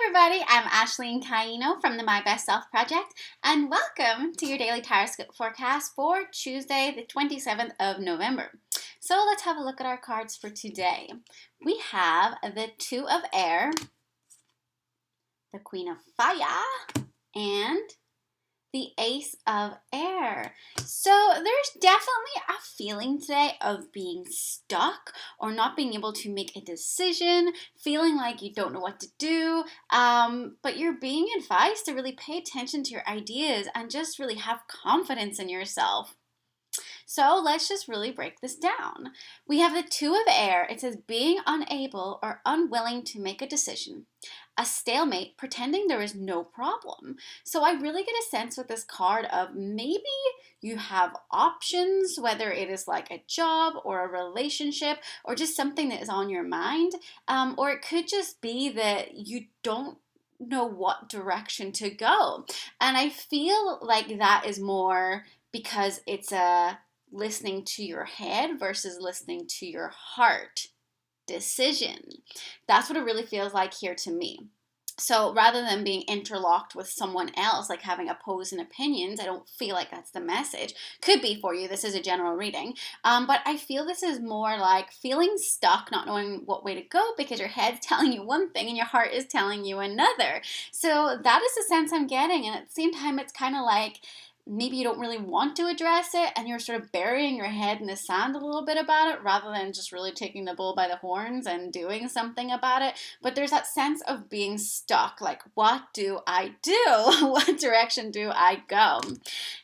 everybody, I'm Ashleen Caino from the My Best Self Project, and welcome to your daily Tarotscope forecast for Tuesday, the 27th of November. So let's have a look at our cards for today. We have the Two of Air, the Queen of Fire, and the Ace of Air. So there's definitely a feeling today of being stuck or not being able to make a decision, feeling like you don't know what to do, but you're being advised to really pay attention to your ideas and just really have confidence in yourself. So let's just really break this down. We have the Two of Air. It says being unable or unwilling to make a decision. A stalemate, pretending there is no problem. So I really get a sense with this card of maybe you have options, whether it is like a job or a relationship or just something that is on your mind. Or it could just be that you don't know what direction to go. And I feel like that is more because it's a listening to your head versus listening to your heart decision. That's what it really feels like here to me. So rather than being interlocked with someone else, like having opposing opinions, I don't feel like that's the message. Could be for you. This is a general reading. But I feel this is more like feeling stuck, not knowing what way to go because your head's telling you one thing and your heart is telling you another. So that is the sense I'm getting. And at the same time, it's kind of like maybe you don't really want to address it and you're sort of burying your head in the sand a little bit about it rather than just really taking the bull by the horns and doing something about it. But there's that sense of being stuck, like, what do I do? What direction do I go?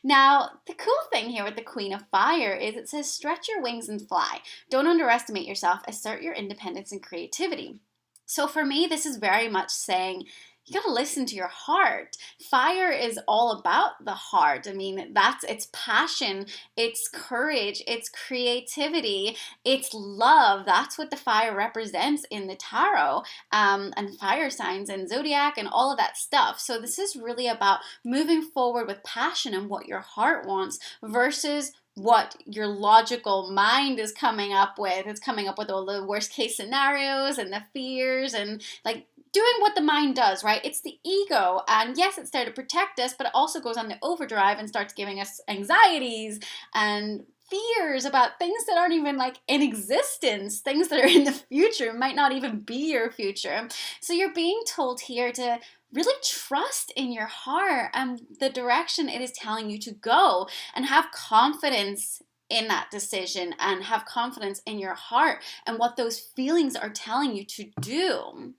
Now, the cool thing here with the Queen of Fire is it says stretch your wings and fly. Don't underestimate yourself. Assert your independence and creativity. So for me, this is very much saying you gotta listen to your heart. Fire is all about the heart. I mean, that's its passion, it's courage, it's creativity, it's love. That's what the fire represents in the tarot, and fire signs and zodiac and all of that stuff. So this is really about moving forward with passion and what your heart wants versus what your logical mind is coming up with. It's coming up with all the worst case scenarios and the fears and like doing what the mind does, right? It's the ego. And yes, it's there to protect us, but it also goes on the overdrive and starts giving us anxieties and fears about things that aren't even like in existence, things that are in the future, might not even be your future. So you're being told here to really trust in your heart and the direction it is telling you to go and have confidence in that decision and have confidence in your heart and what those feelings are telling you to do.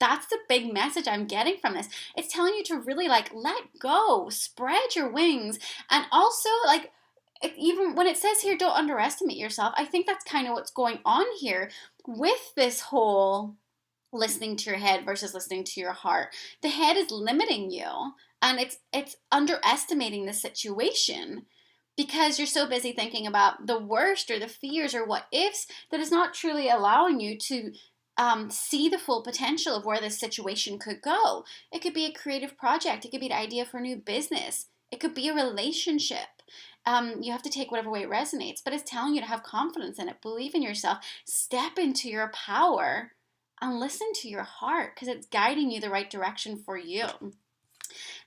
That's the big message I'm getting from this. It's telling you to really like let go, spread your wings, and also like even when it says here don't underestimate yourself, I think that's kind of what's going on here with this whole listening to your head versus listening to your heart. The head is limiting you and it's underestimating the situation because you're so busy thinking about the worst or the fears or what ifs that it's not truly allowing you to see the full potential of where this situation could go. It could be a creative project. It could be an idea for a new business. It could be a relationship. You have to take whatever way it resonates, but it's telling you to have confidence in it. Believe in yourself. Step into your power and listen to your heart because it's guiding you the right direction for you.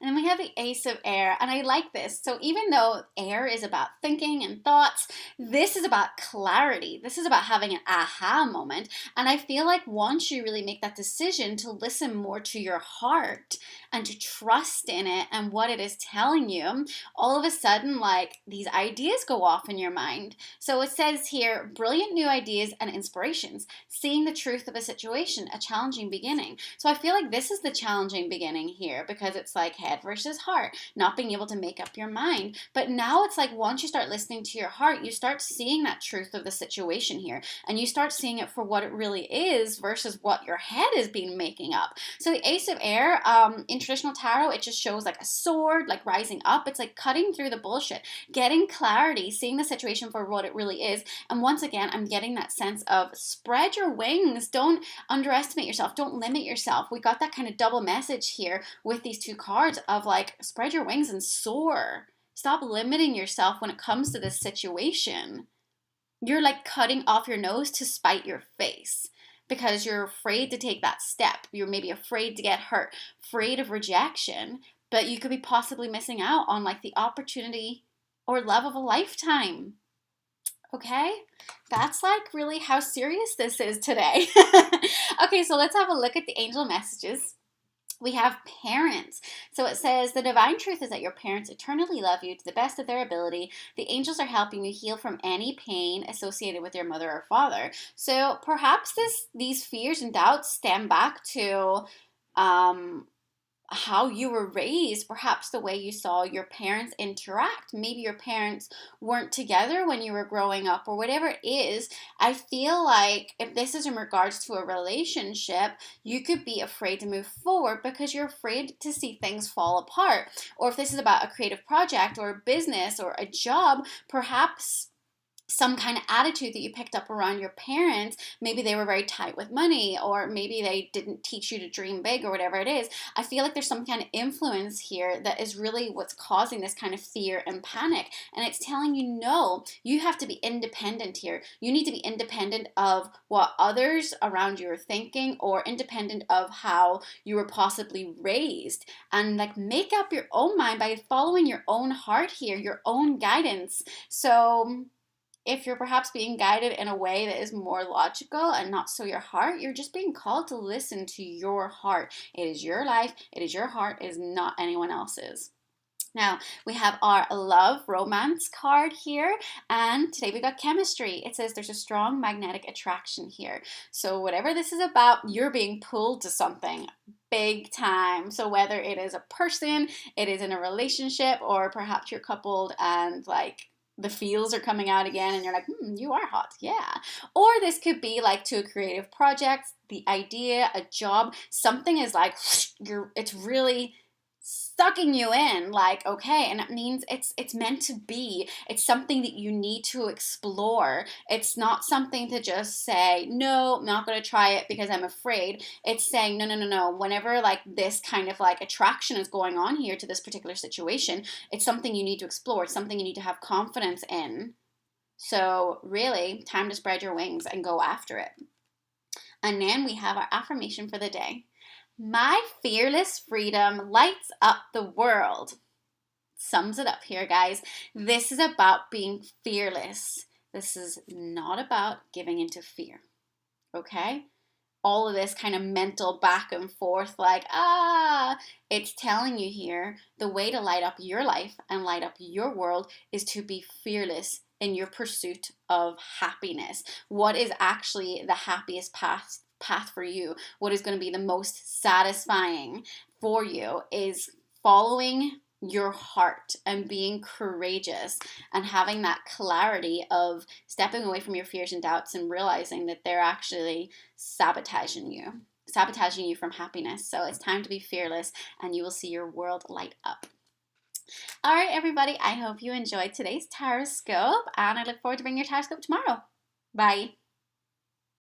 And then we have the Ace of Air, and I like this. So even though air is about thinking and thoughts, this is about clarity. This is about having an aha moment. And I feel like once you really make that decision to listen more to your heart and to trust in it and what it is telling you, all of a sudden, like these ideas go off in your mind. So it says here, brilliant new ideas and inspirations, seeing the truth of a situation, a challenging beginning. So I feel like this is the challenging beginning here because it's like head versus heart, not being able to make up your mind. But now it's like once you start listening to your heart, you start seeing that truth of the situation here and you start seeing it for what it really is versus what your head is being making up. So the Ace of Air, in traditional tarot, it just shows like a sword, like rising up. It's like cutting through the bullshit, getting clarity, seeing the situation for what it really is. And once again, I'm getting that sense of spread your wings. Don't underestimate yourself. Don't limit yourself. We got that kind of double message here with these two cards of like spread your wings and soar. Stop limiting yourself when it comes to this situation. You're like cutting off your nose to spite your face because you're afraid to take that step. You're maybe afraid to get hurt, afraid of rejection, but you could be possibly missing out on like the opportunity or love of a lifetime. Okay, that's like really how serious this is today. Okay, so let's have a look at the angel messages. We have parents. So it says, the divine truth is that your parents eternally love you to the best of their ability. The angels are helping you heal from any pain associated with your mother or father. So perhaps these fears and doubts stem back to how you were raised, perhaps the way you saw your parents interact. Maybe your parents weren't together when you were growing up, or whatever it is. I feel like if this is in regards to a relationship, you could be afraid to move forward because you're afraid to see things fall apart. Or if this is about a creative project or a business or a job, perhaps some kind of attitude that you picked up around your parents. Maybe they were very tight with money, or maybe they didn't teach you to dream big, or whatever it is. I feel like there's some kind of influence here that is really what's causing this kind of fear and panic. And it's telling you, no, you have to be independent here. You need to be independent of what others around you are thinking, or independent of how you were possibly raised. And like, make up your own mind by following your own heart here, your own guidance. So if you're perhaps being guided in a way that is more logical and not so your heart, you're just being called to listen to your heart. It is your life, it is your heart, it is not anyone else's. Now, we have our love romance card here, and today we got chemistry. It says there's a strong magnetic attraction here. So whatever this is about, you're being pulled to something big time. So whether it is a person, it is in a relationship, or perhaps you're coupled and like the feels are coming out again and you're like, you are hot, yeah. Or this could be like to a creative project, the idea, a job, something is like, it's really sucking you in, like, okay, and it means it's meant to be. It's something that you need to explore. It's not something to just say, no, I'm not going to try it because I'm afraid. It's saying, no. Whenever like this kind of like attraction is going on here to this particular situation, it's something you need to explore. It's something you need to have confidence in. So really, time to spread your wings and go after it. And then we have our affirmation for the day. My fearless freedom lights up the world. Sums it up here, guys. This is about being fearless. This is not about giving into fear. Okay? All of this kind of mental back and forth, like, it's telling you here the way to light up your life and light up your world is to be fearless in your pursuit of happiness. What is actually the happiest path for you? What is going to be the most satisfying for you is following your heart and being courageous and having that clarity of stepping away from your fears and doubts and realizing that they're actually sabotaging you from happiness. So it's time to be fearless and you will see your world light up. All right, everybody, I hope you enjoyed today's Tarotscope, and I look forward to bringing your Tarotscope tomorrow. Bye.